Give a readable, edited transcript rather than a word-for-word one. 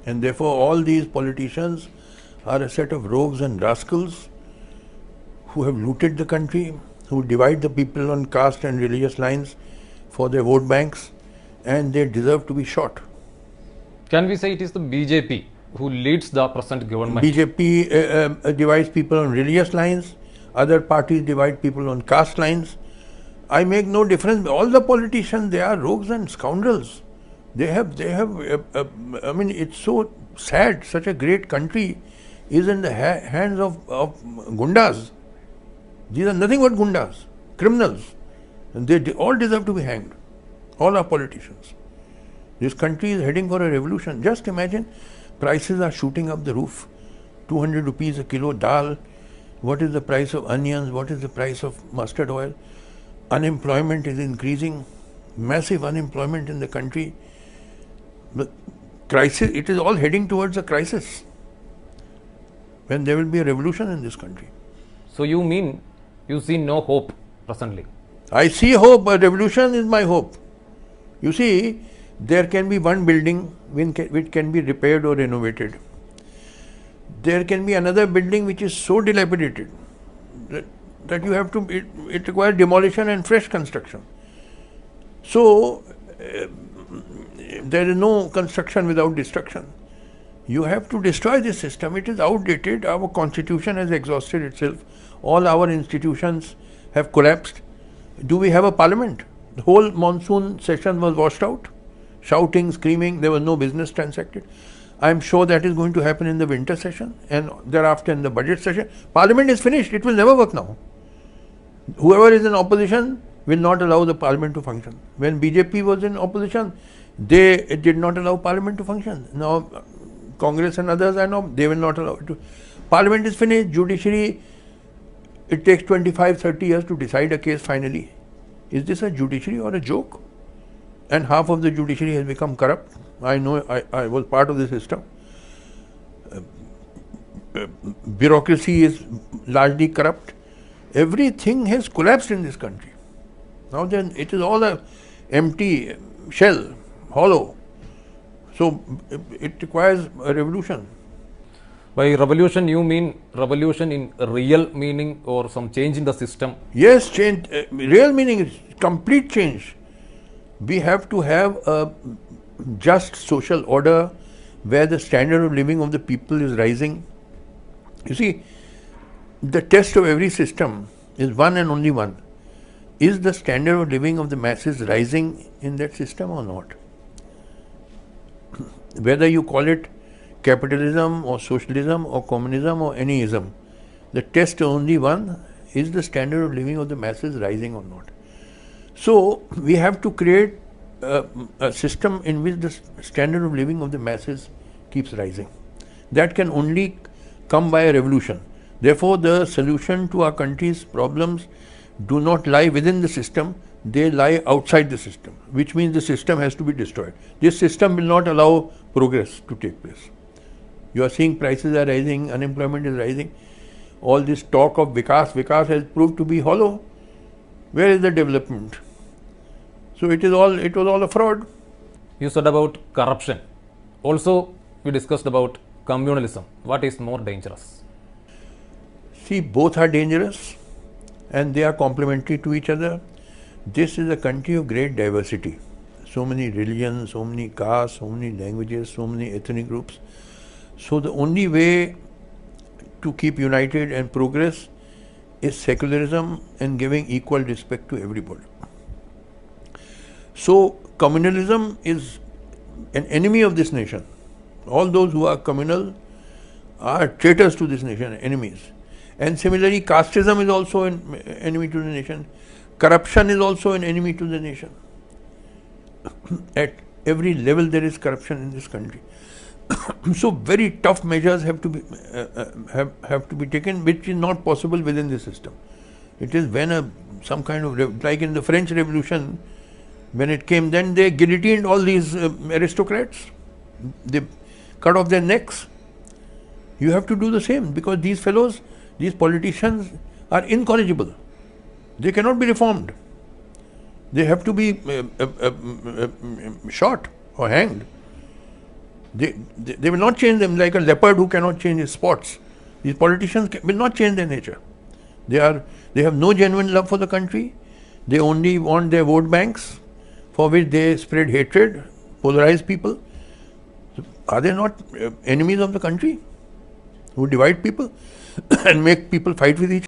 And therefore all these politicians are a set of rogues and rascals who have looted the country, who divide the people on caste and religious lines for their vote banks, and they deserve to be shot. Can we say it is the BJP who leads the present government? BJP divides people on religious lines, other parties divide people on caste lines. I make no difference. All the politicians, they are rogues and scoundrels. I mean, it's so sad. Such a great country is in the hands of gundas. These are nothing but gundas, criminals. And they all deserve to be hanged. All our politicians. This country is heading for a revolution. Just imagine, prices are shooting up the roof. 200 rupees a kilo dal. What is the price of onions? What is the price of mustard oil? Unemployment is increasing. Massive unemployment in the country. The crisis, it is all heading towards a crisis. When there will be a revolution in this country. So you mean you see no hope presently? I see hope. A revolution is my hope. You see, there can be one building which can be repaired or renovated. There can be another building which is so dilapidated that you have to, it requires demolition and fresh construction. So, there is no construction without destruction. You have to destroy this system. It is outdated. Our constitution has exhausted itself. All our institutions have collapsed. Do we have a parliament? The whole monsoon session was washed out. Shouting, screaming, there was no business transacted. I am sure that is going to happen in the winter session and thereafter in the budget session. Parliament is finished. It will never work now. Whoever is in opposition will not allow the parliament to function. When BJP was in opposition, they did not allow parliament to function. Now, Congress and others, I know, they will not allow it to. Parliament is finished. Judiciary, it takes 25-30 years to decide a case finally. Is this a judiciary or a joke? And half of the judiciary has become corrupt. I know, I was part of the system. Bureaucracy is largely corrupt. Everything has collapsed in this country. Now then, it is all a empty shell, hollow. So it requires a revolution. By revolution, you mean revolution in real meaning or some change in the system? Yes, change. Real meaning is complete change. We have to have a just social order where the standard of living of the people is rising. You see, the test of every system is one and only one. Is the standard of living of the masses rising in that system or not? Whether you call it capitalism or socialism or communism or any ism, the test is only one: is the standard of living of the masses rising or not? So we have to create a system in which the standard of living of the masses keeps rising. That can only come by a revolution. Therefore, the solution to our country's problems do not lie within the system, they lie outside the system, which means the system has to be destroyed. This system will not allow progress to take place. You are seeing prices are rising, unemployment is rising. All this talk of Vikas has proved to be hollow. Where is the development? So it was all a fraud. You said about corruption. Also, we discussed about communalism. What is more dangerous? See, both are dangerous and they are complementary to each other. This is a country of great diversity. So many religions, so many castes, so many languages, so many ethnic groups. So the only way to keep united and progress is secularism and giving equal respect to everybody. So communalism is an enemy of this nation. All those who are communal are traitors to this nation, enemies. And similarly, casteism is also an enemy to the nation. Corruption is also an enemy to the nation. At every level there is corruption in this country. So very tough measures have to be taken, which is not possible within the system. It is when some kind of, like in the French Revolution, when it came, then they guillotined all these aristocrats. They cut off their necks. You have to do the same, because these fellows, these politicians are incorrigible. They cannot be reformed. They have to be shot or hanged. They will not change them like a leopard who cannot change his spots. These politicians will not change their nature. They have no genuine love for the country. They only want their vote banks, for which they spread hatred, polarize people. So are they not enemies of the country who divide people and make people fight with each other?